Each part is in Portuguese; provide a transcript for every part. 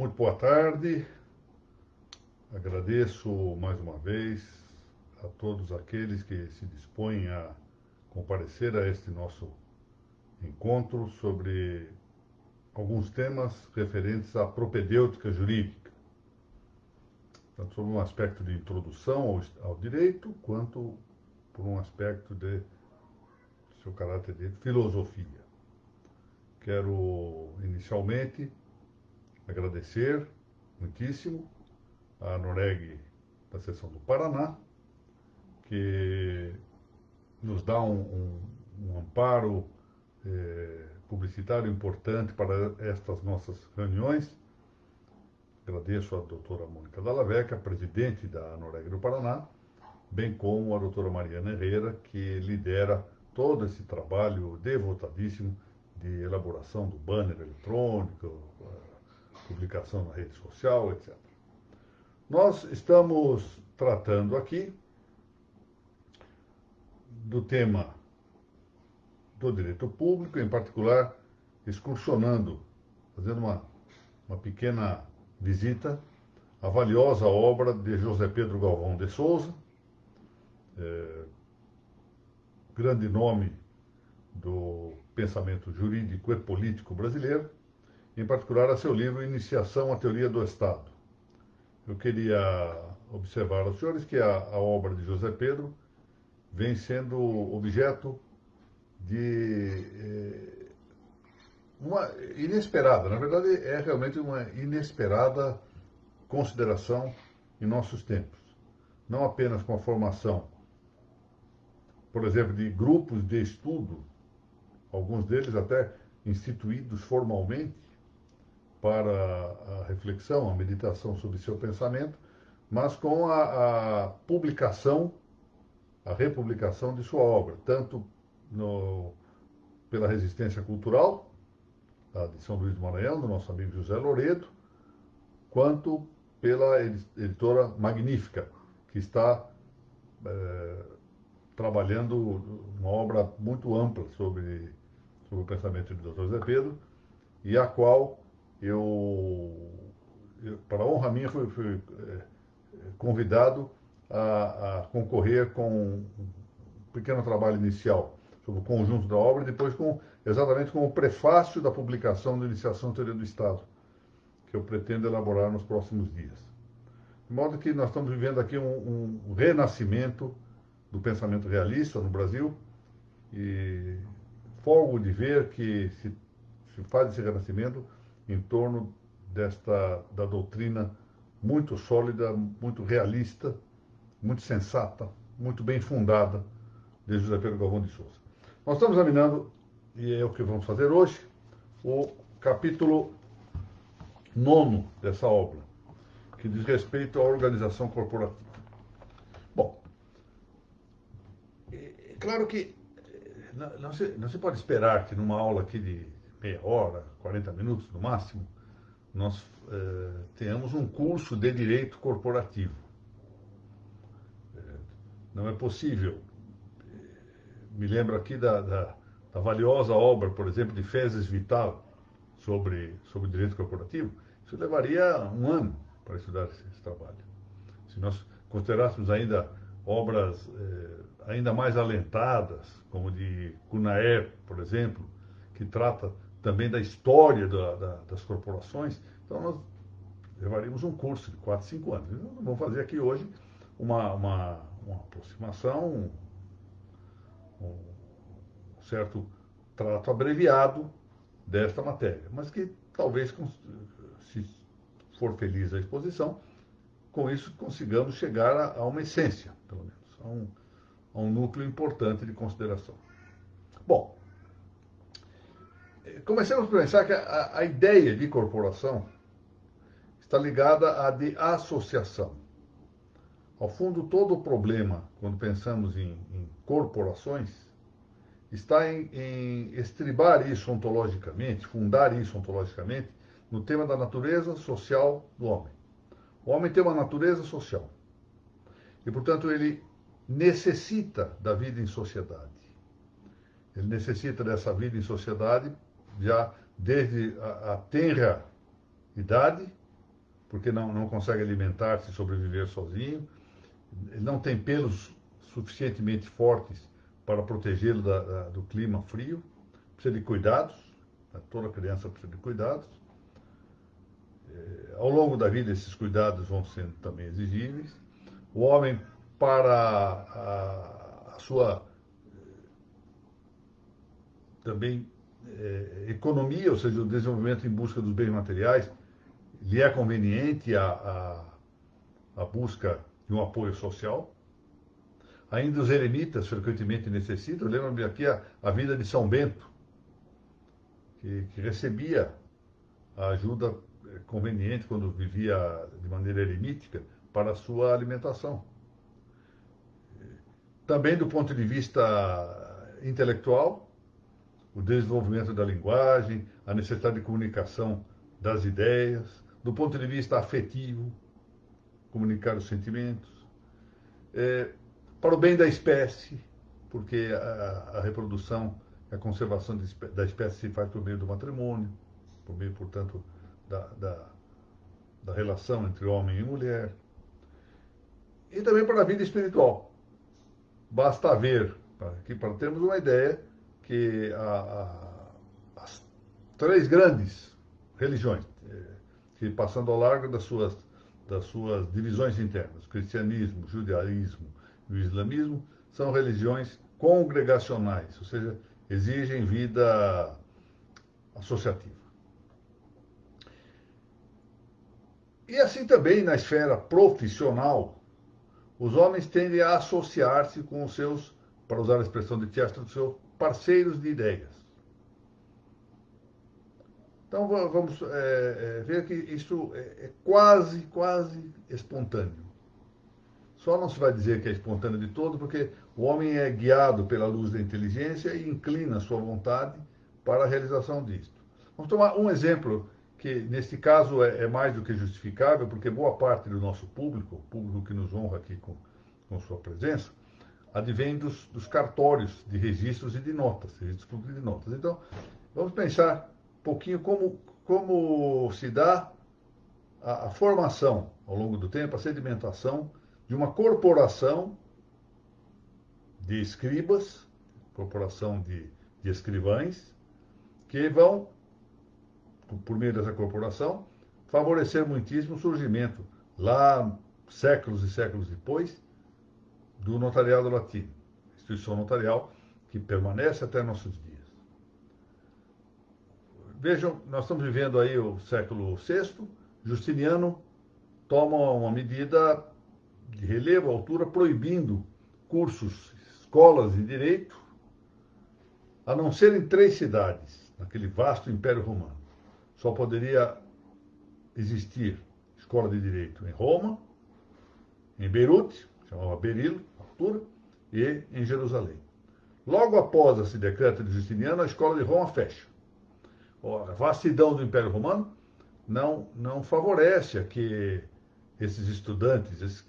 Muito boa tarde. Agradeço mais uma vez a todos aqueles que se dispõem a comparecer a este nosso encontro sobre alguns temas referentes à propedêutica jurídica, tanto sobre um aspecto de introdução ao direito, quanto por um aspecto de seu caráter de filosofia. Quero inicialmente agradecer muitíssimo a Noreg da seção do Paraná, que nos dá um amparo publicitário importante para estas nossas reuniões. Agradeço a doutora Mônica Dalla Vecchia, presidente da Noreg do Paraná, bem como a doutora Mariana Herrera, que lidera todo esse trabalho devotadíssimo de elaboração do banner eletrônico, publicação na rede social, etc. Nós estamos tratando aqui do tema do direito público, em particular, excursionando, fazendo uma pequena visita à valiosa obra de José Pedro Galvão de Souza, grande nome do pensamento jurídico e político brasileiro, em particular a seu livro Iniciação à Teoria do Estado. Eu queria observar aos senhores que a obra de José Pedro vem sendo objeto de uma inesperada, na verdade é realmente uma inesperada consideração em nossos tempos. Não apenas com a formação, por exemplo, de grupos de estudo, alguns deles até instituídos formalmente para a reflexão, a meditação sobre seu pensamento, mas com a publicação, a republicação de sua obra, tanto pela Resistência Cultural, de São Luís do Maranhão, do nosso amigo José Loredo, quanto pela editora Magnífica, que está trabalhando uma obra muito ampla sobre o pensamento do Dr. José Pedro, e a qual para honra minha, fui convidado a concorrer com um pequeno trabalho inicial sobre o conjunto da obra, e depois exatamente com o prefácio da publicação da Iniciação à Teoria do Estado, que eu pretendo elaborar nos próximos dias. De modo que nós estamos vivendo aqui um renascimento do pensamento realista no Brasil, e folgo de ver que se faz esse renascimento em torno da doutrina muito sólida, muito realista, muito sensata, muito bem fundada de José Pedro Galvão de Souza. Nós estamos examinando, e é o que vamos fazer hoje, o capítulo 9 dessa obra, que diz respeito à organização corporativa. Bom, é claro que não se pode esperar que numa aula aqui de meia hora, 40 minutos no máximo, nós tenhamos um curso de direito corporativo. Não é possível. Me lembro aqui da valiosa obra, por exemplo, de Fezes Vital sobre direito corporativo. Isso levaria um ano para estudar esse trabalho. Se nós considerássemos ainda obras ainda mais alentadas, como de Cunaer, por exemplo, que trata também da história das corporações, então nós levaríamos um curso de 4, 5 anos. Então, vamos fazer aqui hoje uma aproximação, um certo trato abreviado desta matéria, mas que talvez, se for feliz a exposição, com isso consigamos chegar a uma essência, pelo menos, a um núcleo importante de consideração. Bom, comecemos a pensar que a ideia de corporação está ligada à de associação. Ao fundo, todo o problema, quando pensamos em corporações, está em estribar isso ontologicamente, fundar isso ontologicamente, no tema da natureza social do homem. O homem tem uma natureza social. E, portanto, ele necessita da vida em sociedade. Ele necessita dessa vida em sociedade já desde a tenra idade, porque não consegue alimentar-se e sobreviver sozinho. Ele não tem pelos suficientemente fortes para protegê-lo do clima frio. Precisa de cuidados, né? Toda criança precisa de cuidados. Ao longo da vida, esses cuidados vão sendo também exigíveis. O homem, para a sua também economia, ou seja, o desenvolvimento em busca dos bens materiais, lhe é conveniente a busca de um apoio social. Ainda os eremitas frequentemente necessitam. Eu lembro-me aqui a vida de São Bento, que recebia a ajuda conveniente quando vivia de maneira eremítica para a sua alimentação. Também do ponto de vista intelectual, o desenvolvimento da linguagem, a necessidade de comunicação das ideias, do ponto de vista afetivo, comunicar os sentimentos, para o bem da espécie, porque a reprodução, a conservação da espécie se faz por meio do matrimônio, por meio, portanto, da relação entre homem e mulher, e também para a vida espiritual. Basta ver, para termos uma ideia, que as três grandes religiões, que passando ao largo das suas divisões internas, o cristianismo, o judaísmo e o islamismo, são religiões congregacionais, ou seja, exigem vida associativa. E assim também na esfera profissional, os homens tendem a associar-se com os seus, para usar a expressão de Chesterton, seus parceiros de ideias. Então vamos ver que isso é quase espontâneo. Só não se vai dizer que é espontâneo de todo, porque o homem é guiado pela luz da inteligência e inclina a sua vontade para a realização disto. Vamos tomar um exemplo que, neste caso, é mais do que justificável, porque boa parte do nosso público, o público que nos honra aqui com sua presença, advém dos cartórios de registros e de notas, registros públicos de notas. Então, vamos pensar um pouquinho como se dá a formação, ao longo do tempo, a sedimentação de uma corporação de escribas, corporação de escrivães, que vão, por meio dessa corporação, favorecer muitíssimo o surgimento, lá séculos e séculos depois, do notariado latino, instituição notarial que permanece até nossos dias. Vejam, nós estamos vivendo aí o século VI, Justiniano toma uma medida de relevo, altura, proibindo cursos, escolas de direito, a não ser em 3 cidades, naquele vasto Império Romano. Só poderia existir escola de direito em Roma, em Beirute, chamava Berilo, altura, e em Jerusalém. Logo após esse decreto de Justiniano, a escola de Roma fecha. A vastidão do Império Romano não favorece a que esses estudantes, esses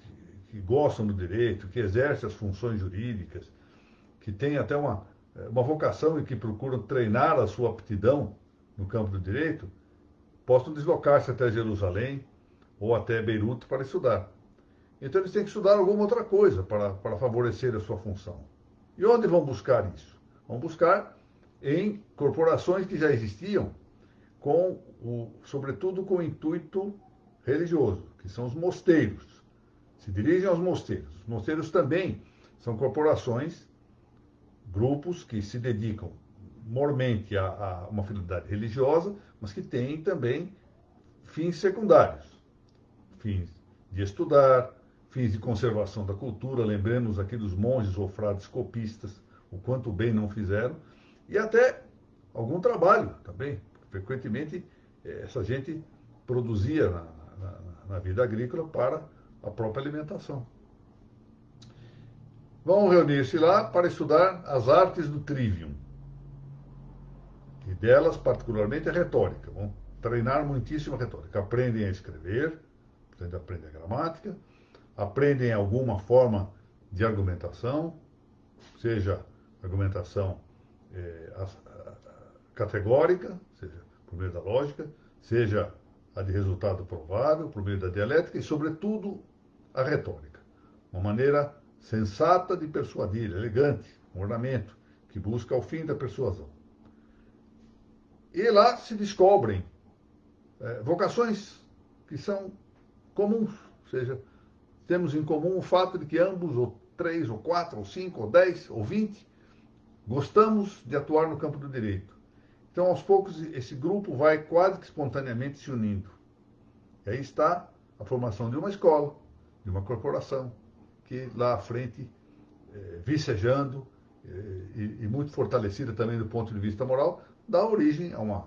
que gostam do direito, que exercem as funções jurídicas, que têm até uma vocação e que procuram treinar a sua aptidão no campo do direito, possam deslocar-se até Jerusalém ou até Beirute para estudar. Então eles têm que estudar alguma outra coisa para favorecer a sua função. E onde vão buscar isso? Vão buscar em corporações que já existiam, sobretudo com o intuito religioso, que são os mosteiros. Se dirigem aos mosteiros. Os mosteiros também são corporações, grupos que se dedicam mormente a uma finalidade religiosa, mas que têm também fins secundários. Fins de estudar, fins de conservação da cultura, lembremos aqui dos monges ou frades copistas, o quanto bem não fizeram, e até algum trabalho também. Frequentemente, essa gente produzia na vida agrícola para a própria alimentação. Vão reunir-se lá para estudar as artes do trivium, e delas, particularmente, a retórica. Vão treinar muitíssimo a retórica. Aprendem a escrever, portanto, aprendem a gramática, aprendem alguma forma de argumentação, seja argumentação categórica, seja por meio da lógica, seja a de resultado provável, por meio da dialética e, sobretudo, a retórica. Uma maneira sensata de persuadir, elegante, um ornamento, que busca o fim da persuasão. E lá se descobrem vocações que são comuns, ou seja, temos em comum o fato de que ambos, ou 3, ou 4, ou 5, ou 10, ou 20, gostamos de atuar no campo do direito. Então, aos poucos, esse grupo vai quase que espontaneamente se unindo. E aí está a formação de uma escola, de uma corporação, que lá à frente, vicejando e muito fortalecida também do ponto de vista moral, dá origem a uma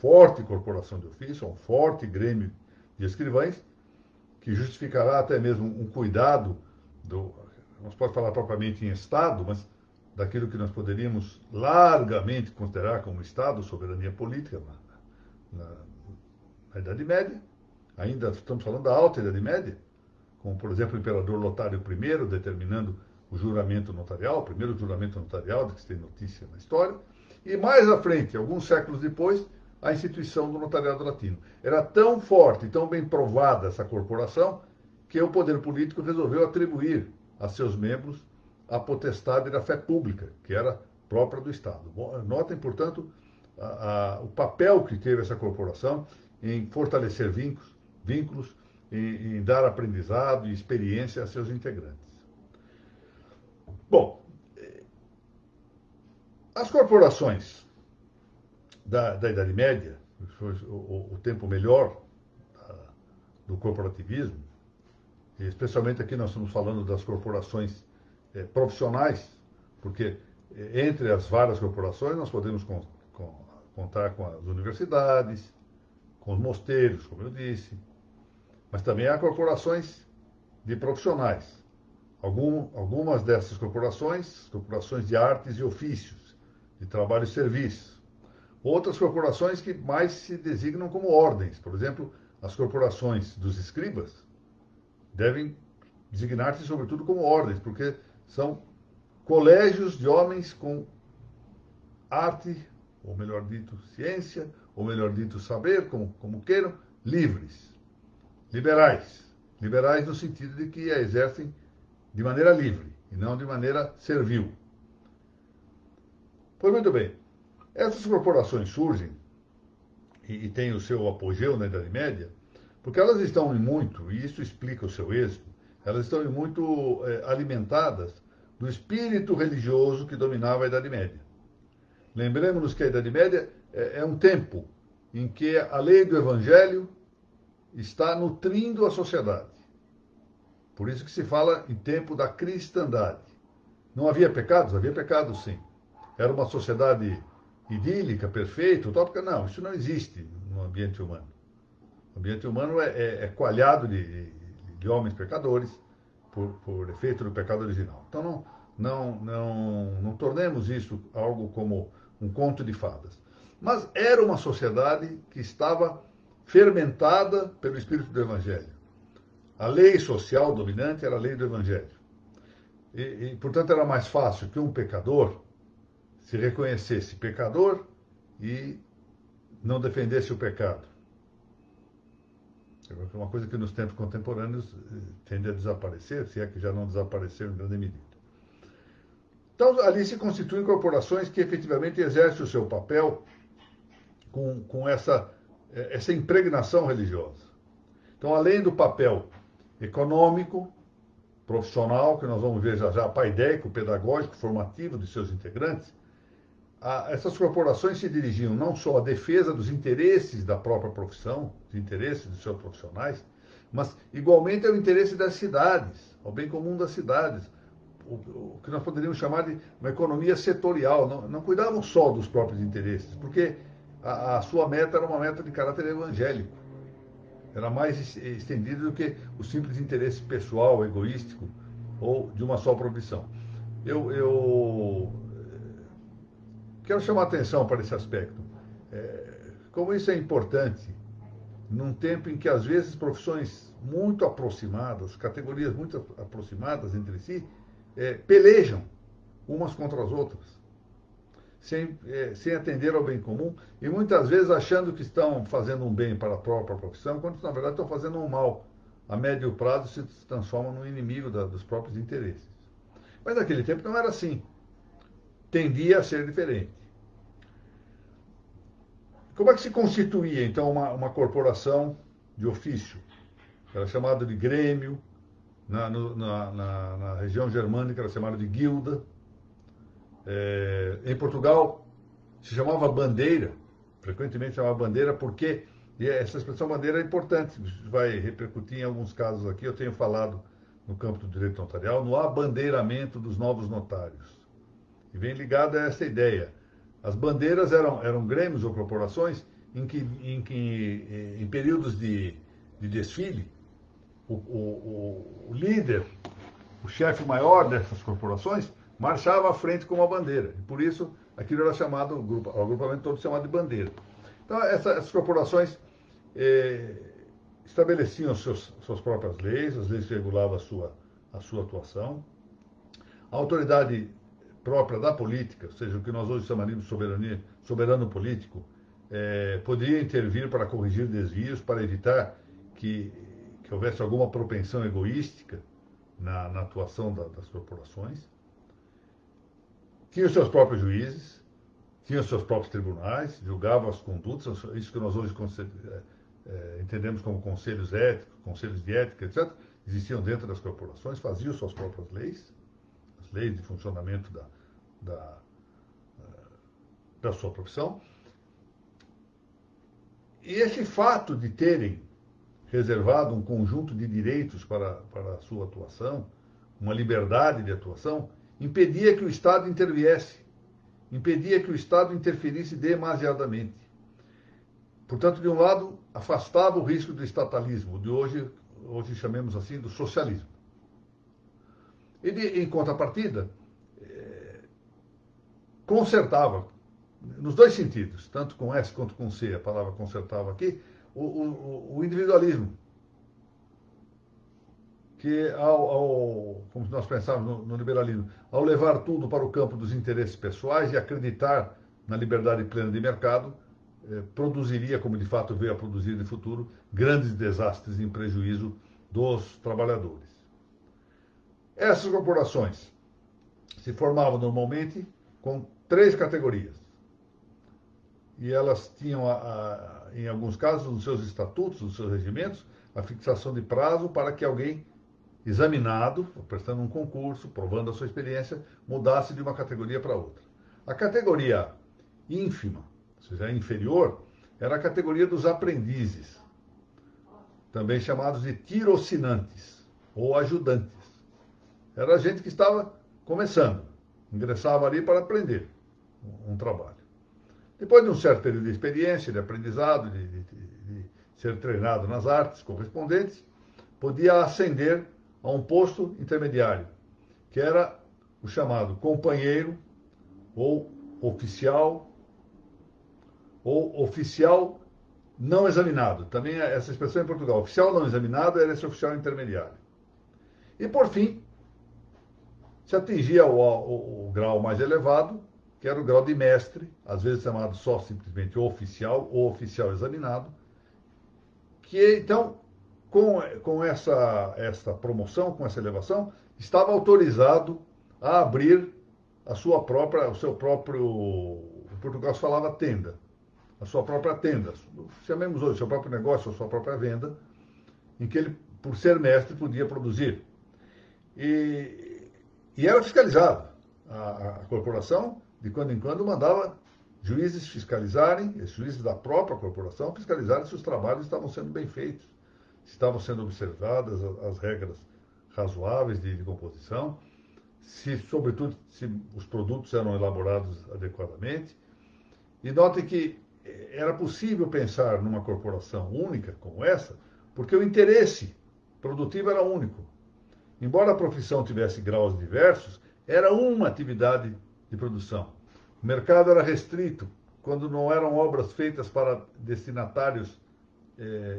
forte corporação de ofício, a um forte grêmio de escrivães, que justificará até mesmo um cuidado não se pode falar propriamente em Estado, mas daquilo que nós poderíamos largamente considerar como Estado, soberania política na Idade Média. Ainda estamos falando da Alta Idade Média, como, por exemplo, o imperador Lotário I determinando o juramento notarial, o primeiro juramento notarial de que se tem notícia na história, e mais à frente, alguns séculos depois, a instituição do notariado latino. Era tão forte e tão bem provada essa corporação que o poder político resolveu atribuir a seus membros a potestade da fé pública, que era própria do Estado. Notem, portanto, o papel que teve essa corporação em fortalecer vínculos, em dar aprendizado e experiência a seus integrantes. Bom, as corporações da Idade Média, o tempo melhor do corporativismo, e especialmente aqui nós estamos falando das corporações profissionais, porque entre as várias corporações nós podemos contar com as universidades, com os mosteiros, como eu disse, mas também há corporações de profissionais. Algumas dessas corporações de artes e ofícios, de trabalho e serviço. Outras corporações que mais se designam como ordens. Por exemplo, as corporações dos escribas devem designar-se sobretudo como ordens, porque são colégios de homens com arte, ou melhor dito, ciência, ou melhor dito, saber, como queiram, livres, liberais. Liberais no sentido de que a exercem de maneira livre, e não de maneira servil. Pois muito bem, essas corporações surgem e têm o seu apogeu na Idade Média, porque elas estão em muito, e isso explica o seu êxito, elas estão em muito alimentadas do espírito religioso que dominava a Idade Média. Lembremos-nos que a Idade Média é um tempo em que a lei do Evangelho está nutrindo a sociedade. Por isso que se fala em tempo da cristandade. Não havia pecados? Havia pecados, sim. Era uma sociedade idílica, perfeita, utópica? Não, isso não existe no ambiente humano. O ambiente humano é coalhado de homens pecadores por efeito do pecado original. Então não tornemos isso algo como um conto de fadas. Mas era uma sociedade que estava fermentada pelo espírito do Evangelho. A lei social dominante era a lei do Evangelho. Portanto, era mais fácil que um pecador se reconhecesse pecador e não defendesse o pecado. É uma coisa que nos tempos contemporâneos tende a desaparecer, se é que já não desapareceram em grande medida. Então, ali se constituem corporações que efetivamente exercem o seu papel com essa impregnação religiosa. Então, além do papel econômico, profissional, que nós vamos ver já, paidéico, pedagógico, formativo de seus integrantes, essas corporações se dirigiam não só à defesa dos interesses da própria profissão, dos interesses dos seus profissionais, mas igualmente ao interesse das cidades, ao bem comum das cidades, o que nós poderíamos chamar de uma economia setorial. Não cuidavam só dos próprios interesses, porque a sua meta era uma meta de caráter evangélico. Era mais estendido do que o simples interesse pessoal, egoístico ou de uma só profissão. Eu quero chamar a atenção para esse aspecto. Como isso é importante num tempo em que, às vezes, profissões muito aproximadas, categorias muito aproximadas entre si, pelejam umas contra as outras. sem atender ao bem comum e muitas vezes achando que estão fazendo um bem para a própria profissão, quando na verdade estão fazendo um mal. A médio prazo se transformam num inimigo dos próprios interesses. Mas naquele tempo não era assim. Tendia a ser diferente. Como é que se constituía, então, uma corporação de ofício? Era chamada de grêmio, na região germânica era chamada de guilda. Em Portugal se chamava bandeira, frequentemente chamava bandeira, porque e essa expressão bandeira é importante, vai repercutir em alguns casos aqui, eu tenho falado no campo do direito notarial, no abandeiramento dos novos notários. E vem ligada a essa ideia. As bandeiras eram grêmios ou corporações em períodos de desfile, o líder, o chefe maior dessas corporações, marchava à frente com uma bandeira. E por isso, aquilo era chamado, o agrupamento todo chamado de bandeira. Então, essas corporações estabeleciam suas próprias leis, as leis que regulavam a sua atuação. A autoridade própria da política, ou seja, o que nós hoje chamaríamos de soberano político, poderia intervir para corrigir desvios, para evitar que houvesse alguma propensão egoística na atuação das corporações. Tinha os seus próprios juízes, tinha os seus próprios tribunais, julgavam as condutas, isso que nós hoje entendemos como conselhos éticos, conselhos de ética, etc., existiam dentro das corporações, faziam suas próprias leis, as leis de funcionamento da sua profissão. E esse fato de terem reservado um conjunto de direitos para a sua atuação, uma liberdade de atuação, impedia que o Estado interviesse, impedia que o Estado interferisse demasiadamente. Portanto, de um lado, afastava o risco do estatalismo, de hoje chamemos assim, do socialismo. E, em contrapartida, consertava, nos dois sentidos, tanto com S quanto com C, a palavra consertava aqui, o individualismo. Que, como nós pensávamos no liberalismo, ao levar tudo para o campo dos interesses pessoais e acreditar na liberdade plena de mercado, produziria, como de fato veio a produzir no futuro, grandes desastres em prejuízo dos trabalhadores. Essas corporações se formavam normalmente com 3 categorias. E elas tinham, em alguns casos, nos seus estatutos, nos seus regimentos, a fixação de prazo para que alguém examinado, prestando um concurso, provando a sua experiência, mudasse de uma categoria para outra. A categoria ínfima, ou seja, inferior, era a categoria dos aprendizes, também chamados de tiroccinantes ou ajudantes. Era gente que estava começando, ingressava ali para aprender um trabalho. Depois de um certo período de experiência, de aprendizado, de ser treinado nas artes correspondentes, podia ascender a um posto intermediário, que era o chamado companheiro ou oficial não examinado. Também essa expressão em Portugal, oficial não examinado, era esse oficial intermediário. E, por fim, se atingia o grau mais elevado, que era o grau de mestre, às vezes chamado só simplesmente oficial ou oficial examinado, que então, com essa promoção, com essa elevação, estava autorizado a abrir o seu próprio, em Portugal se falava tenda, a sua própria tenda, chamemos hoje, seu próprio negócio, a sua própria venda, em que ele, por ser mestre, podia produzir. E era fiscalizado. A corporação, de quando em quando, mandava juízes fiscalizarem, os juízes da própria corporação, fiscalizarem se os trabalhos estavam sendo bem feitos, se estavam sendo observadas as regras razoáveis de composição, sobretudo, se os produtos eram elaborados adequadamente. E notem que era possível pensar numa corporação única como essa, porque o interesse produtivo era único. Embora a profissão tivesse graus diversos, era uma atividade de produção. O mercado era restrito, quando não eram obras feitas para destinatários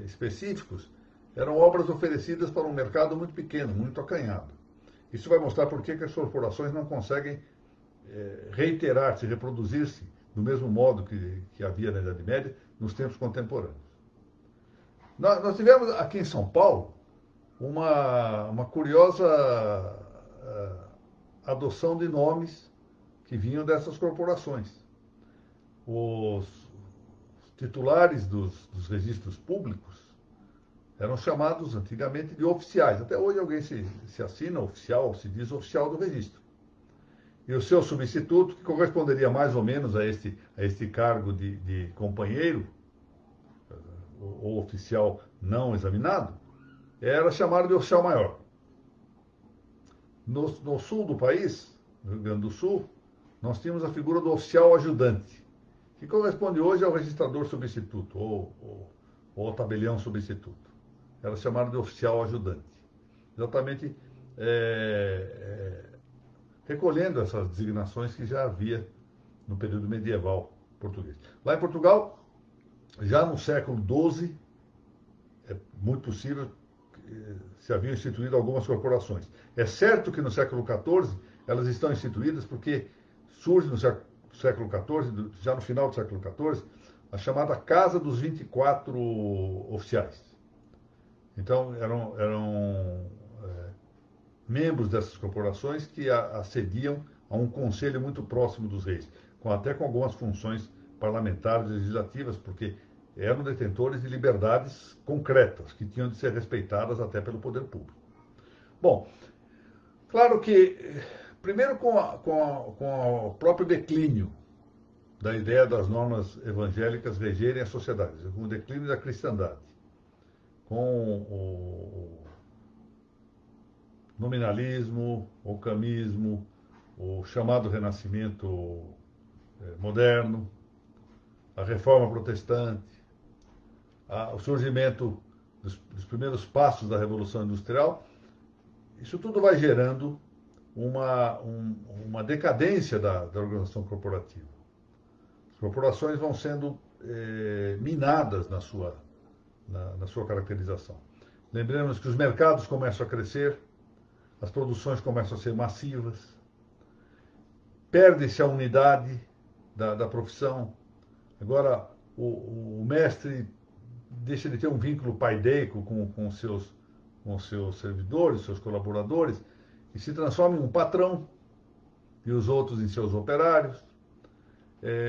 específicos, eram obras oferecidas para um mercado muito pequeno, muito acanhado. Isso vai mostrar por que as corporações não conseguem reiterar-se, reproduzir-se do mesmo modo que havia na Idade Média nos tempos contemporâneos. Nós tivemos aqui em São Paulo uma curiosa adoção de nomes que vinham dessas corporações. Os titulares dos registros públicos eram chamados antigamente de oficiais. Até hoje alguém se assina oficial, se diz oficial do registro. E o seu substituto, que corresponderia mais ou menos a este cargo de companheiro, ou oficial não examinado, era chamado de oficial maior. No sul do país, no Rio Grande do Sul, nós tínhamos a figura do oficial ajudante, que corresponde hoje ao registrador substituto, ou ao tabelião substituto. Era chamado de oficial ajudante. Exatamente recolhendo essas designações que já havia no período medieval português. Lá em Portugal, já no século XII, é muito possível que se haviam instituído algumas corporações. É certo que no século XIV elas estão instituídas porque surge no século XIV, já no final do século XIV, a chamada Casa dos 24 Oficiais. Então, eram membros dessas corporações que acediam a um conselho muito próximo dos reis, até com algumas funções parlamentares e legislativas, porque eram detentores de liberdades concretas, que tinham de ser respeitadas até pelo poder público. Bom, claro que, primeiro com o próprio declínio da ideia das normas evangélicas regerem a sociedade, com o declínio da cristandade, com o nominalismo, o camismo, o chamado Renascimento moderno, a Reforma Protestante, o surgimento dos primeiros passos da Revolução Industrial, isso tudo vai gerando uma decadência da organização corporativa. As corporações vão sendo minadas na sua caracterização. Lembremos que os mercados começam a crescer, as produções começam a ser massivas, perde-se a unidade da profissão. Agora, o mestre deixa de ter um vínculo paideico com seus servidores, seus colaboradores, e se transforma em um patrão, e os outros em seus operários.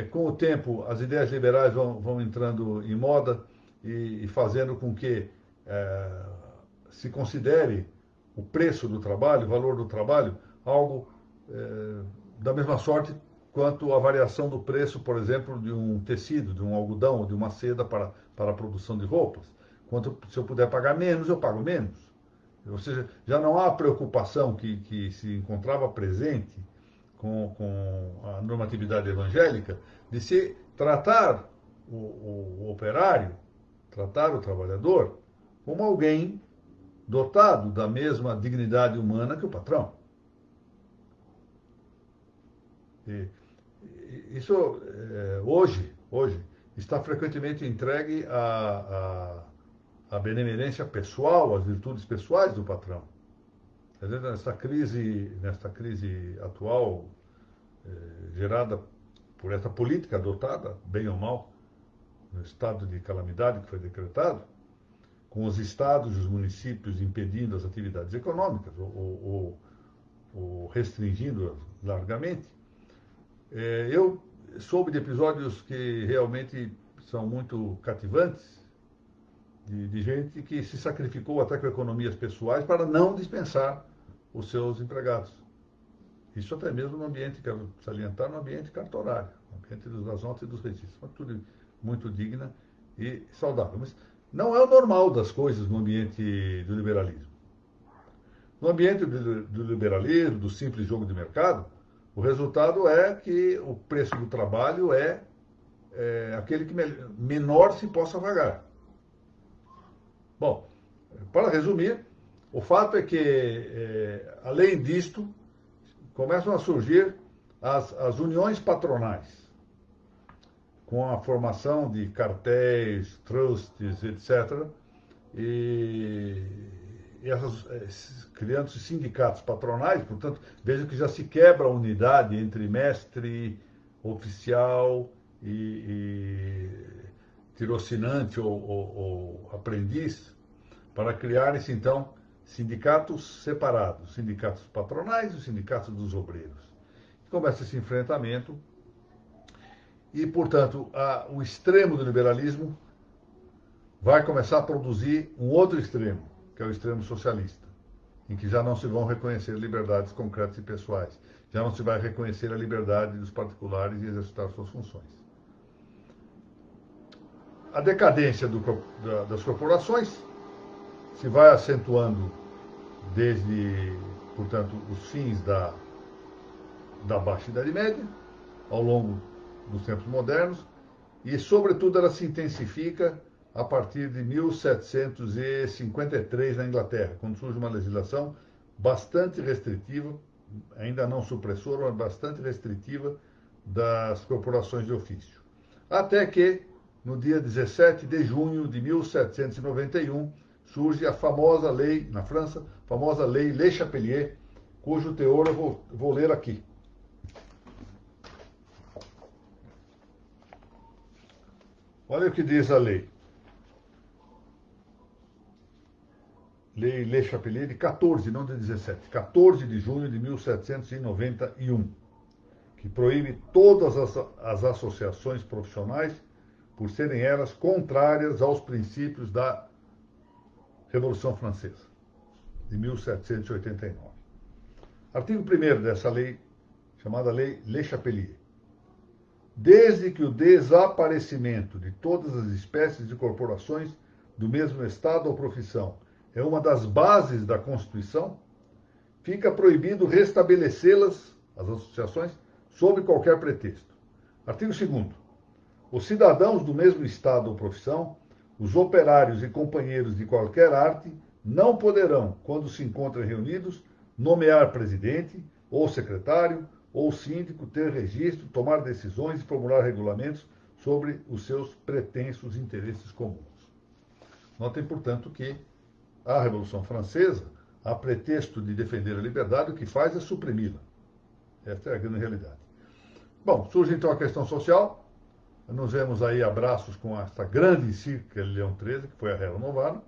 Com o tempo, as ideias liberais vão entrando em moda e fazendo com que se considere o preço do trabalho, o valor do trabalho, algo da mesma sorte quanto a variação do preço, por exemplo, de um tecido, de um algodão ou de uma seda para a produção de roupas. Se eu puder pagar menos, eu pago menos. Ou seja, já não há a preocupação que se encontrava presente com a normatividade evangélica de se tratar o operário, tratar o trabalhador como alguém dotado da mesma dignidade humana que o patrão. Isso hoje está frequentemente entregue à benemerência pessoal, às virtudes pessoais do patrão. Às vezes, nesta crise atual, gerada por essa política adotada, bem ou mal, no estado de calamidade que foi decretado, com os estados e os municípios impedindo as atividades econômicas ou restringindo-as largamente, eu soube de episódios que realmente são muito cativantes, de gente que se sacrificou até com economias pessoais para não dispensar os seus empregados. Isso até mesmo no ambiente, quero salientar, no ambiente cartorário, no ambiente das notas e dos registros. Mas tudo muito digna e saudável. Mas não é o normal das coisas no ambiente do liberalismo. No ambiente do liberalismo, do simples jogo de mercado, o resultado é que o preço do trabalho é aquele que menor se possa pagar. Bom, para resumir, o fato é que, além disto, começam a surgir as uniões patronais, com a formação de cartéis, trusts, etc. E criando-se sindicatos patronais, portanto, veja que já se quebra a unidade entre mestre, oficial e tirocínante ou aprendiz, para criarem-se, então, sindicatos separados, sindicatos patronais e os sindicatos dos obreiros. Começa esse enfrentamento e, portanto, o extremo do liberalismo vai começar a produzir um outro extremo, que é o extremo socialista, em que já não se vão reconhecer liberdades concretas e pessoais, já não se vai reconhecer a liberdade dos particulares de exercitar suas funções. A decadência das corporações se vai acentuando desde, portanto, os fins da Baixa Idade Média, ao longo dos tempos modernos, e, sobretudo, ela se intensifica a partir de 1753 na Inglaterra, quando surge uma legislação bastante restritiva, ainda não supressora, mas bastante restritiva das corporações de ofício. Até que, no dia 17 de junho de 1791, surge a famosa lei, na França, a famosa lei Le Chapelier, cujo teor eu vou ler aqui. Olha o que diz a lei. Lei Le Chapelier de 14, não de 17, 14 de junho de 1791, que proíbe todas as associações profissionais por serem elas contrárias aos princípios da Revolução Francesa, de 1789. Artigo 1º dessa lei, chamada Lei Le Chapelier. Desde que o desaparecimento de todas as espécies de corporações do mesmo estado ou profissão é uma das bases da Constituição, fica proibido restabelecê-las, as associações, sob qualquer pretexto. Artigo 2º. Os cidadãos do mesmo estado ou profissão, os operários e companheiros de qualquer arte, não poderão, quando se encontrem reunidos, nomear presidente ou secretário ou síndico, ter registro, tomar decisões e formular regulamentos sobre os seus pretensos interesses comuns. Notem, portanto, que a Revolução Francesa, a pretexto de defender a liberdade, o que faz é suprimi-la. Esta é a grande realidade. Bom, surge então a questão social. Nos vemos aí abraços com esta grande encíclica de Leão XIII, que foi a Rerum Novarum,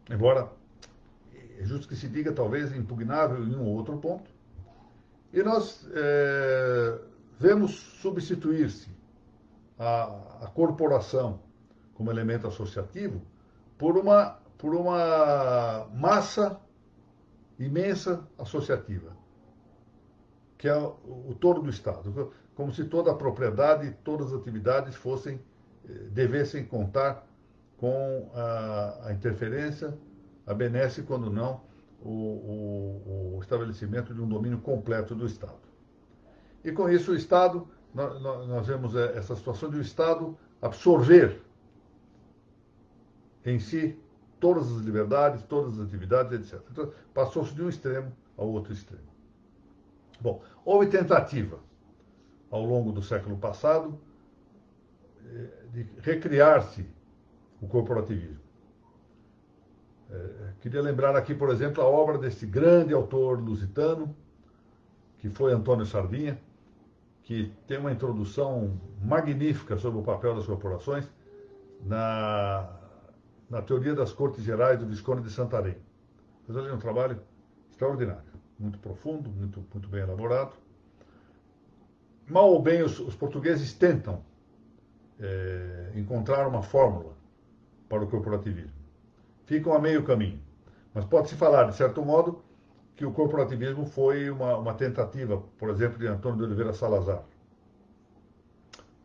embora é justo que se diga, talvez, impugnável em um ou outro ponto. E nós vemos substituir-se a corporação como elemento associativo por uma massa imensa associativa, que é o todo do Estado, como se toda a propriedade e todas as atividades devessem contar com a interferência, a benesse, quando não, o estabelecimento de um domínio completo do Estado. E com isso o Estado, nós vemos essa situação de o Estado absorver em si todas as liberdades, todas as atividades, etc. Então, passou-se de um extremo ao outro extremo. Bom, houve tentativa, ao longo do século passado, de recriar-se o corporativismo. Queria lembrar aqui, por exemplo, a obra desse grande autor lusitano, que foi Antônio Sardinha, que tem uma introdução magnífica sobre o papel das corporações na teoria das Cortes Gerais do Visconde de Santarém. Fez ali um trabalho extraordinário, muito profundo, muito bem elaborado. Mal ou bem, os portugueses tentam encontrar uma fórmula para o corporativismo. Ficam a meio caminho. Mas pode-se falar, de certo modo, que o corporativismo foi uma tentativa, por exemplo, de Antônio de Oliveira Salazar.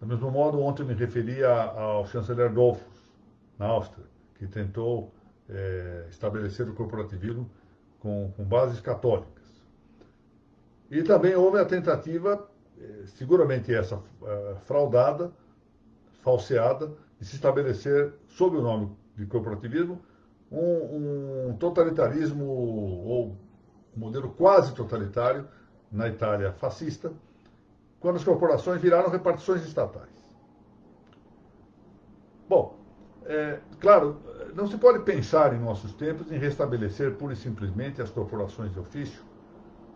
Do mesmo modo, ontem me referia ao chanceler Dollfuss, na Áustria, que tentou estabelecer o corporativismo com bases católicas. E também houve a tentativa, seguramente essa fraudada, falseada, de se estabelecer, sob o nome de corporativismo, um totalitarismo ou um modelo quase totalitário na Itália fascista, quando as corporações viraram repartições estatais. Bom, claro, não se pode pensar em nossos tempos em restabelecer pura e simplesmente as corporações de ofício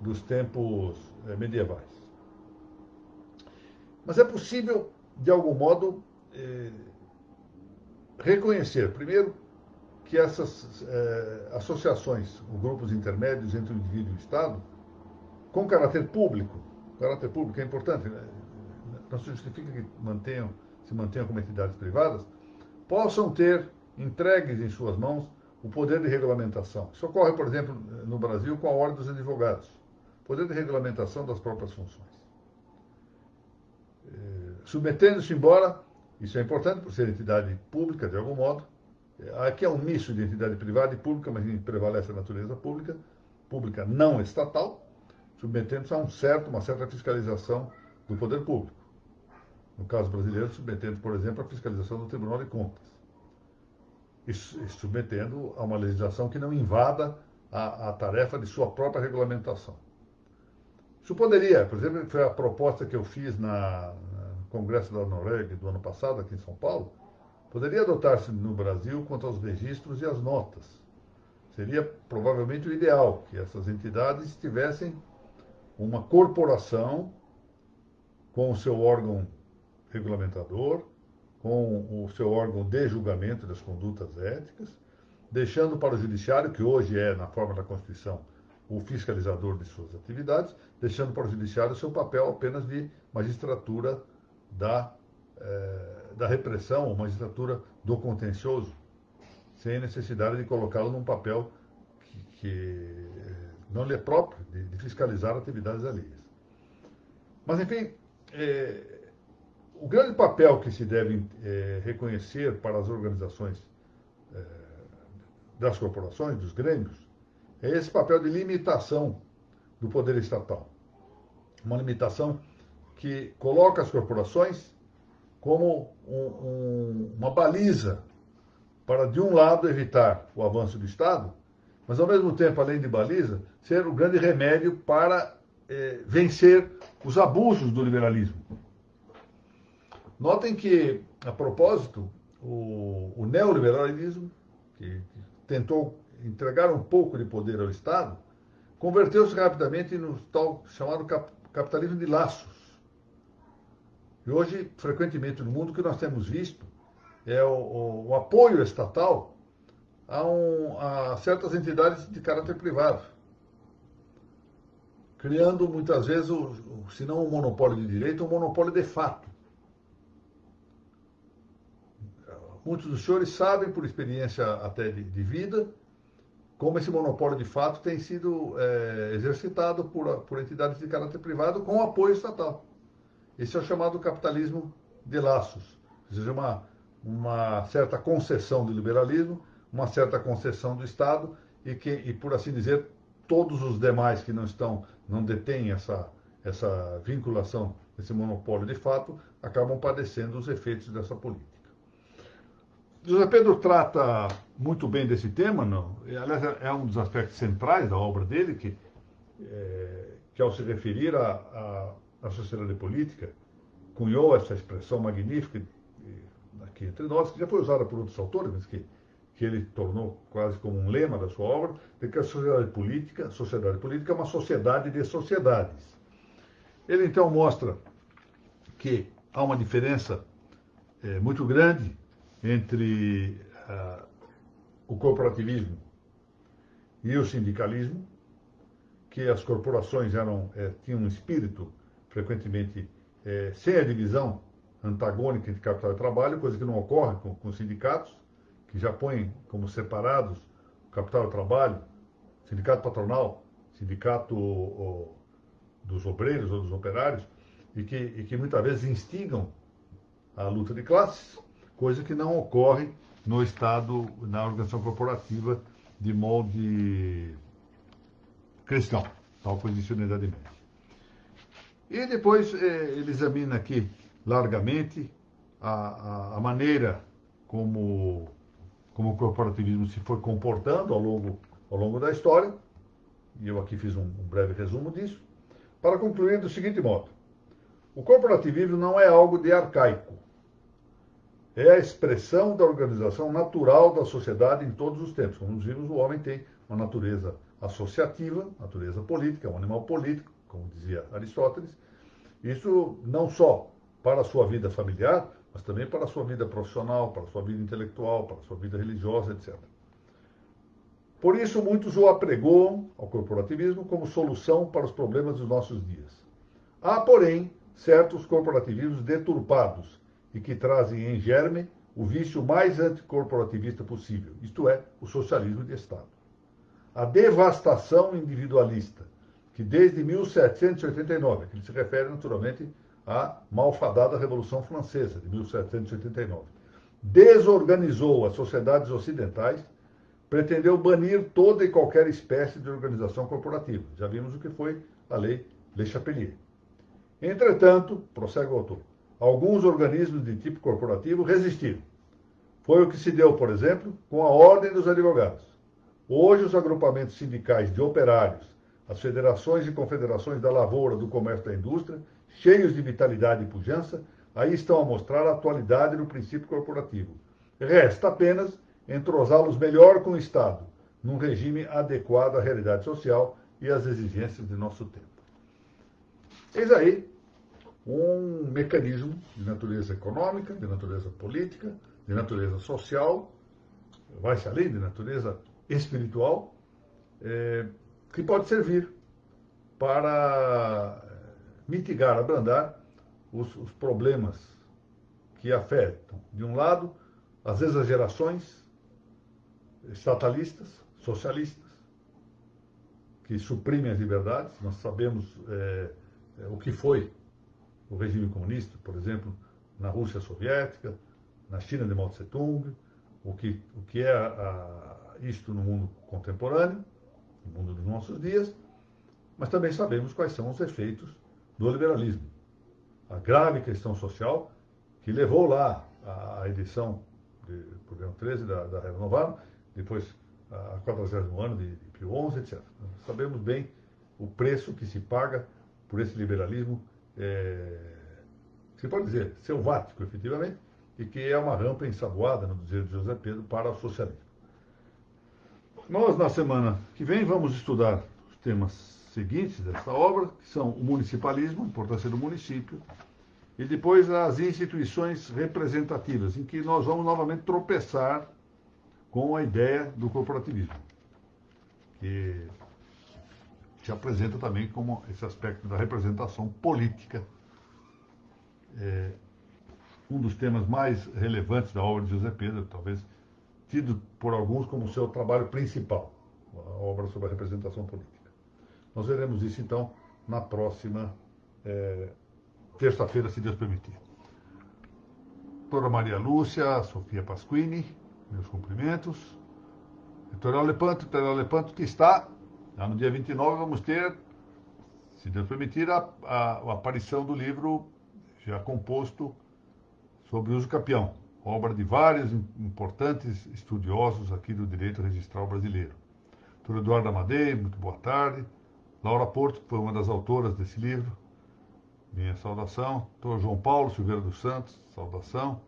dos tempos medievais. Mas é possível, de algum modo, reconhecer, primeiro, que essas associações, ou grupos intermédios entre o indivíduo e o Estado, com caráter público é importante, né? Não se justifica que se mantenham como entidades privadas, possam ter entregues em suas mãos o poder de regulamentação. Isso ocorre, por exemplo, no Brasil com a Ordem dos Advogados. Poder de regulamentação das próprias funções. Submetendo-se, embora, isso é importante por ser entidade pública, de algum modo, aqui é um misto de entidade privada e pública, mas prevalece a natureza pública, pública não estatal, submetendo-se a uma certa fiscalização do poder público. No caso brasileiro, submetendo, por exemplo, a fiscalização do Tribunal de Contas. E submetendo a uma legislação que não invada a tarefa de sua própria regulamentação. Isso poderia, por exemplo, foi a proposta que eu fiz no Congresso da Noreg do ano passado, aqui em São Paulo, poderia adotar-se no Brasil quanto aos registros e as notas. Seria provavelmente o ideal, que essas entidades tivessem uma corporação com o seu órgão regulamentador, com o seu órgão de julgamento das condutas éticas, deixando para o judiciário, que hoje é, na forma da Constituição, o fiscalizador de suas atividades, deixando para o judiciário o seu papel apenas de magistratura da repressão, ou magistratura do contencioso, sem necessidade de colocá-lo num papel que não lhe é próprio, de fiscalizar atividades alheias. Mas, enfim, o grande papel que se deve reconhecer para as organizações das corporações, dos grêmios, é esse papel de limitação do poder estatal. Uma limitação que coloca as corporações como uma baliza para, de um lado, evitar o avanço do Estado, mas, ao mesmo tempo, além de baliza, ser o grande remédio para vencer os abusos do liberalismo. Notem que, a propósito, o neoliberalismo, que tentou entregar um pouco de poder ao Estado, converteu-se rapidamente no tal chamado capitalismo de laços. E hoje, frequentemente no mundo, o que nós temos visto é o apoio estatal a certas entidades de caráter privado, criando muitas vezes, se não um monopólio de direito, um monopólio de fato. Muitos dos senhores sabem, por experiência até de vida, como esse monopólio de fato tem sido exercitado por entidades de caráter privado com apoio estatal. Esse é o chamado capitalismo de laços, ou seja, uma certa concessão do liberalismo, uma certa concessão do Estado e, por assim dizer, todos os demais que não detêm essa vinculação, esse monopólio de fato, acabam padecendo os efeitos dessa política. José Pedro trata muito bem desse tema, não? Aliás, é um dos aspectos centrais da obra dele, que ao se referir à sociedade política, cunhou essa expressão magnífica aqui entre nós, que já foi usada por outros autores, mas que ele tornou quase como um lema da sua obra, de que a sociedade política é uma sociedade de sociedades. Ele então mostra que há uma diferença muito grande entre o corporativismo e o sindicalismo, que as corporações tinham um espírito, frequentemente, sem a divisão antagônica entre capital e trabalho, coisa que não ocorre com os sindicatos, que já põem como separados o capital e o trabalho, sindicato patronal, sindicato dos obreiros ou dos operários, e que muitas vezes instigam a luta de classes, coisa que não ocorre no Estado, na organização corporativa de molde cristão, tal como existiu na Idade Média. E depois ele examina aqui largamente a maneira como o corporativismo se foi comportando ao longo da história, e eu aqui fiz um breve resumo disso, para concluir do seguinte modo: o corporativismo não é algo de arcaico. é a expressão da organização natural da sociedade em todos os tempos. Como nos vimos, o homem tem uma natureza associativa, natureza política, é um animal político, como dizia Aristóteles. Isso não só para a sua vida familiar, mas também para a sua vida profissional, para a sua vida intelectual, para a sua vida religiosa, etc. Por isso, muitos o apregoam ao corporativismo como solução para os problemas dos nossos dias. Há, porém, certos corporativismos deturpados e que trazem em germe o vício mais anticorporativista possível, isto é, o socialismo de Estado. A devastação individualista, que desde 1789, que ele se refere naturalmente à malfadada Revolução Francesa de 1789, desorganizou as sociedades ocidentais, pretendeu banir toda e qualquer espécie de organização corporativa. Já vimos o que foi a lei Le Chapelier. Entretanto, prossegue o autor, alguns organismos de tipo corporativo resistiram. Foi o que se deu, por exemplo, com a Ordem dos Advogados. Hoje, os agrupamentos sindicais de operários, as federações e confederações da lavoura, do comércio e da indústria, cheios de vitalidade e pujança, aí estão a mostrar a atualidade do princípio corporativo. Resta apenas entrosá-los melhor com o Estado, num regime adequado à realidade social e às exigências de nosso tempo. Eis aí um mecanismo de natureza econômica, de natureza política, de natureza social, vai-se além de natureza espiritual, que pode servir para mitigar, abrandar os problemas que afetam, de um lado, as exagerações estatalistas, socialistas, que suprimem as liberdades. Nós sabemos o que foi o regime comunista, por exemplo, na Rússia soviética, na China de Mao Tse-tung, o que é isto no mundo contemporâneo, no mundo dos nossos dias, mas também sabemos quais são os efeitos do liberalismo. A grave questão social que levou lá à edição do programa 13 da Renovaram, depois a 40º ano de Pio XI, etc. Sabemos bem o preço que se paga por esse liberalismo, se pode dizer, selvático, efetivamente, e que é uma rampa ensaboada, no dizer de José Pedro, para o socialismo. Nós, na semana que vem, vamos estudar os temas seguintes desta obra, que são o municipalismo, a importância do município, e depois as instituições representativas, em que nós vamos novamente tropeçar com a ideia do corporativismo, que se apresenta também como esse aspecto da representação política, um dos temas mais relevantes da obra de José Pedro, talvez tido por alguns como seu trabalho principal, a obra sobre a representação política. Nós veremos isso, então, na próxima terça-feira, se Deus permitir. Doutora Maria Lúcia, Sofia Pasquini, meus cumprimentos. Editorial Lepanto, que está, lá no dia 29, vamos ter, se Deus permitir, a aparição do livro já composto sobre o uso capião, obra de vários importantes estudiosos aqui do direito registral brasileiro. Doutora Eduarda Amadei, muito boa tarde. Laura Porto, que foi uma das autoras desse livro, minha saudação. Doutor João Paulo Silveira dos Santos, saudação.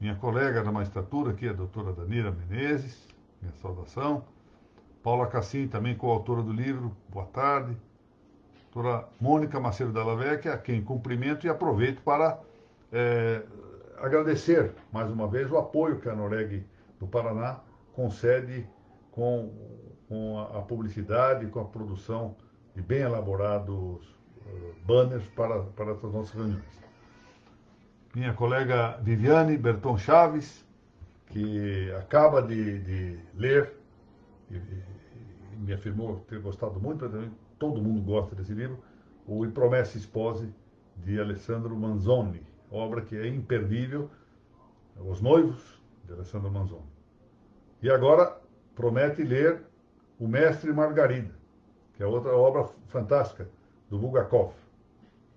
Minha colega da magistratura aqui, a doutora Danira Menezes, minha saudação. Paula Cassim, também coautora do livro, boa tarde. Doutora Mônica Macedo Della Vecchia, a quem cumprimento e aproveito para agradecer mais uma vez o apoio que a Noreg do Paraná concede com a publicidade, com a produção de bem elaborados banners para essas nossas reuniões. Minha colega Viviane Berton Chaves, que acaba de ler e me afirmou ter gostado muito, todo mundo gosta desse livro, o I Promessi Sposi, de Alessandro Manzoni, obra que é imperdível, Os Noivos, de Alessandro Manzoni. E agora promete ler O Mestre Margarida, que é outra obra fantástica, do Bulgakov,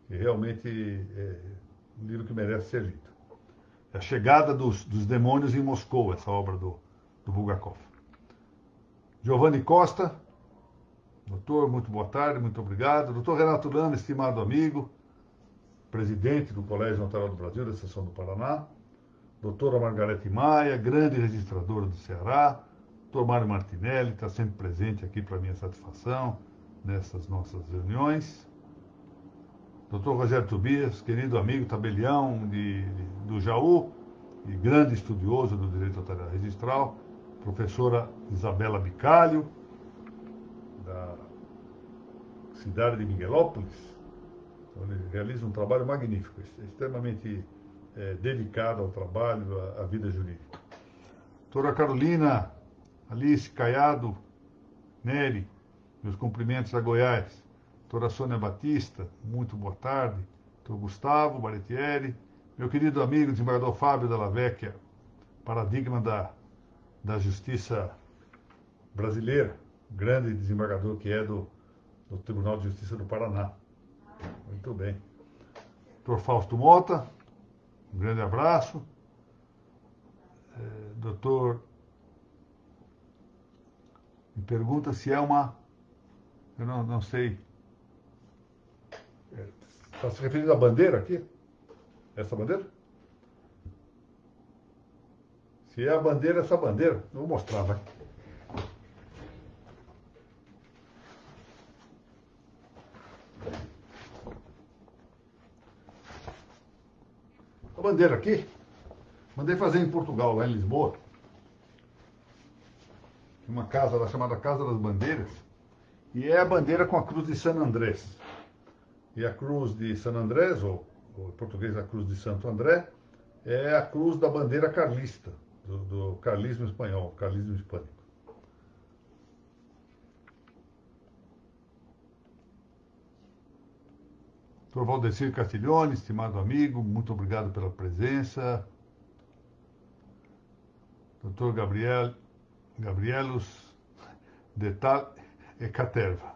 que realmente é um livro que merece ser lido. É A Chegada dos Demônios em Moscou, essa obra do Bulgakov. Giovanni Costa, doutor, muito boa tarde, muito obrigado. Doutor Renato Lana, estimado amigo, presidente do Colégio Notarial do Brasil, da Seção do Paraná. doutora Margarete Maia, grande registradora do Ceará, doutor Mário Martinelli, está sempre presente aqui para minha satisfação nessas nossas reuniões. Doutor Rogério Tobias, querido amigo tabelião do Jaú e grande estudioso do direito notarial registral. Professora Isabela Bicalho, da cidade de Miguelópolis. Ele realiza um trabalho magnífico, extremamente dedicado ao trabalho, à vida jurídica. Doutora Carolina Alice Caiado Neri, meus cumprimentos a Goiás. Doutora Sônia Batista, muito boa tarde. Doutor Gustavo Baretieri, meu querido amigo desembargador Fábio Della Vecchia, paradigma da justiça brasileira, grande desembargador que é do Tribunal de Justiça do Paraná. Muito bem. Doutor Fausto Mota, um grande abraço. Doutor, me pergunta se é uma... Eu não sei. Está se referindo à bandeira aqui? Essa bandeira? Se é a bandeira, essa bandeira. Eu vou mostrar, vai. A bandeira aqui, mandei fazer em Portugal, lá em Lisboa. Uma casa lá chamada Casa das Bandeiras. E é a bandeira com a cruz de San Andrés. E a cruz de San Andrés, ou em português a cruz de Santo André, é a cruz da bandeira carlista, do carlismo espanhol, carlismo hispânico. Dr. Valdecir Castiglione, estimado amigo, muito obrigado pela presença. Dr. Gabrielus Detal e Caterva,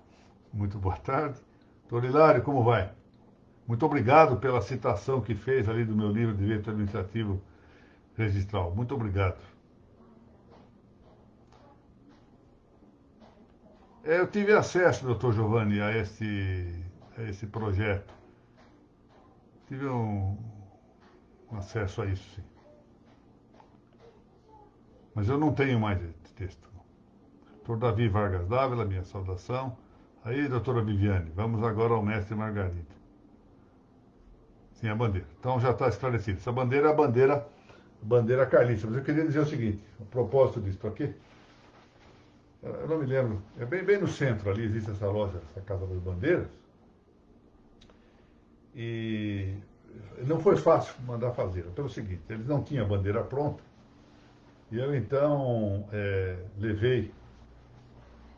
muito boa tarde. Dr. Hilário, como vai? Muito obrigado pela citação que fez ali do meu livro de Direito Administrativo Registral. Muito obrigado. Eu tive acesso, doutor Giovanni, a esse projeto. Tive um acesso a isso, sim. Mas eu não tenho mais esse texto. Doutor Davi Vargas Dávila, minha saudação. Aí, doutora Viviane, vamos agora ao mestre Margarida. Sim, a bandeira. Então já está esclarecido. Essa bandeira é a bandeira carlista. Mas eu queria dizer o seguinte, a propósito disso aqui, eu não me lembro, é bem no centro ali, existe essa loja, essa Casa das Bandeiras, e não foi fácil mandar fazer, pelo seguinte, eles não tinham a bandeira pronta, e eu então levei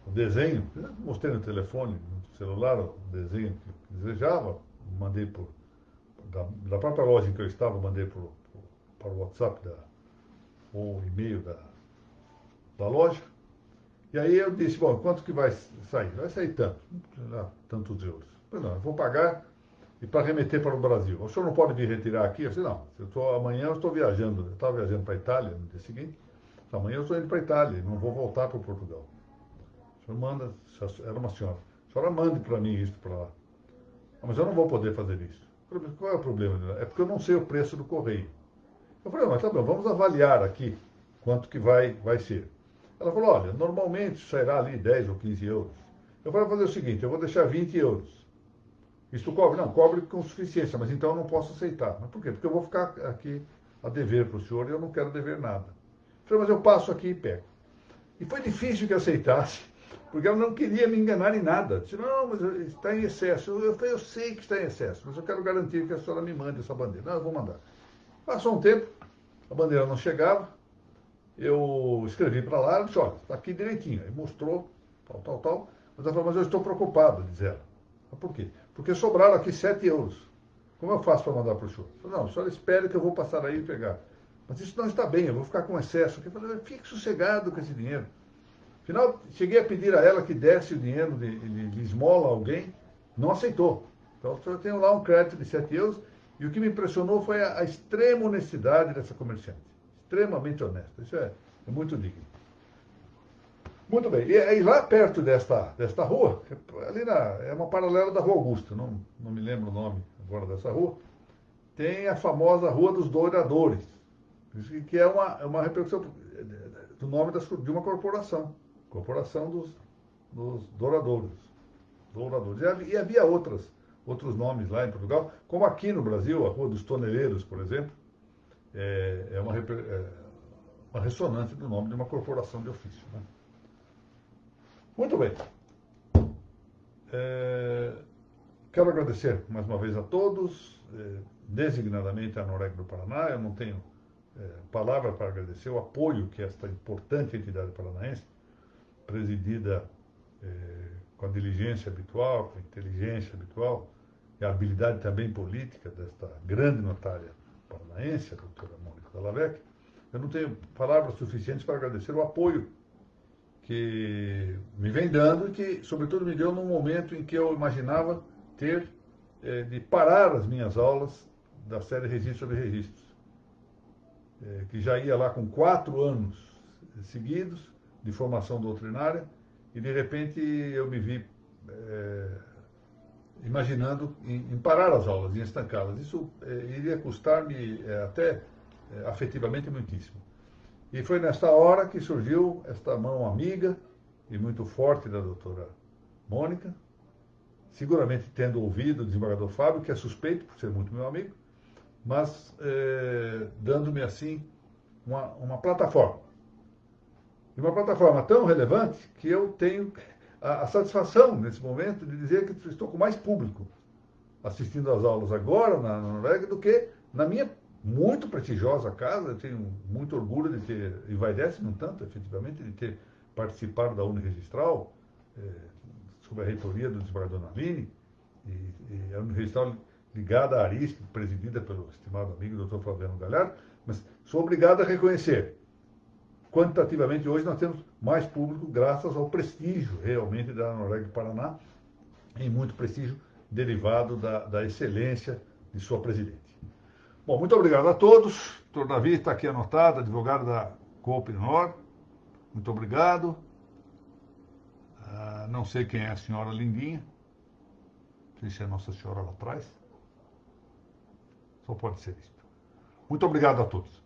o desenho, mostrei no telefone, no celular, o desenho que eu desejava, mandei da própria loja em que eu estava, mandei para o WhatsApp ou e-mail da loja. E aí eu disse, bom, quanto que vai sair? Vai sair tanto, tantos euros. Eu não, eu vou pagar e para remeter para o Brasil. O senhor não pode vir retirar aqui? Eu disse, não, amanhã eu estou viajando, eu estava viajando para a Itália no dia seguinte, amanhã eu estou indo para a Itália, não vou voltar para Portugal. O senhor manda, era uma senhora, a senhora mande para mim isso para lá. Mas eu não vou poder fazer isso. Eu falei, qual é o problema? É porque eu não sei o preço do correio. Eu falei, mas tá bom, vamos avaliar aqui quanto que vai ser. Ela falou, olha, normalmente sairá ali 10 ou 15 euros. Eu falei, vou fazer o seguinte, eu vou deixar 20 euros. Isto cobre? Não, cobre com suficiência, mas então eu não posso aceitar. Mas por quê? Porque eu vou ficar aqui a dever para o senhor e eu não quero dever nada. Eu falei, mas eu passo aqui e pego. E foi difícil que aceitasse, porque ela não queria me enganar em nada. Disse, não, mas está em excesso. Eu falei, eu sei que está em excesso, mas eu quero garantir que a senhora me mande essa bandeira. Não, eu vou mandar. Passou um tempo, a bandeira não chegava, eu escrevi para lá, ela disse, olha, está aqui direitinho. Aí mostrou, tal. Mas ela falou, mas eu estou preocupado, diz ela. Mas por quê? Porque sobraram aqui 7 euros. Como eu faço para mandar para o senhor? Eu falei, não, o senhor espere que eu vou passar aí e pegar. Mas isso não está bem, eu vou ficar com excesso. Eu falei, fique sossegado com esse dinheiro. Afinal, cheguei a pedir a ela que desse o dinheiro de esmola a alguém, não aceitou. Então, eu tenho lá um crédito de 7 euros, e o que me impressionou foi a extrema honestidade dessa comerciante. Extremamente honesta. Isso é muito digno. Muito bem. E aí, lá perto desta rua, ali é uma paralela da Rua Augusta, não me lembro o nome agora dessa rua, tem a famosa Rua dos Douradores. Isso que é uma repercussão do nome de uma corporação. Corporação dos douradouros. E havia outros nomes lá em Portugal, como aqui no Brasil, a Rua dos Toneleiros, por exemplo, é uma ressonância do nome de uma corporação de ofício. Né? Muito bem. Quero agradecer mais uma vez a todos, designadamente a Noreg do Paraná. Eu não tenho palavra para agradecer o apoio que esta importante entidade paranaense, presidida com a diligência habitual, com a inteligência habitual e a habilidade também política desta grande notária paranaense, a doutora Mônica Dallavec, eu não tenho palavras suficientes para agradecer o apoio que me vem dando e que, sobretudo, me deu num momento em que eu imaginava ter de parar as minhas aulas da série Registros sobre Registros, que já ia lá com 4 anos seguidos de formação doutrinária, e de repente eu me vi imaginando em parar as aulas, em estancá-las. Isso iria custar-me até afetivamente muitíssimo. E foi nesta hora que surgiu esta mão amiga e muito forte da doutora Mônica, seguramente tendo ouvido o desembargador Fábio, que é suspeito por ser muito meu amigo, mas dando-me assim uma plataforma. E uma plataforma tão relevante que eu tenho a satisfação, nesse momento, de dizer que estou com mais público assistindo às aulas agora na Noreg do que na minha muito prestigiosa casa. Eu tenho muito orgulho de ter, e envaidece-me um tanto, efetivamente, de ter participado da Uniregistral, sob a reitoria do desembargador Nalini, e a Uniregistral ligada à ARISC, presidida pelo estimado amigo Dr. Flaviano Galhardo, mas sou obrigado a reconhecer. Quantitativamente, hoje nós temos mais público graças ao prestígio realmente da Noreg Paraná, e muito prestígio derivado da excelência de sua presidente. Bom, muito obrigado a todos. Dr. Davi está aqui anotado, advogado da Coop Nor. Muito obrigado. Não sei quem é a senhora Lindinha. Não sei se é Nossa Senhora lá atrás. Só pode ser isso. Muito obrigado a todos.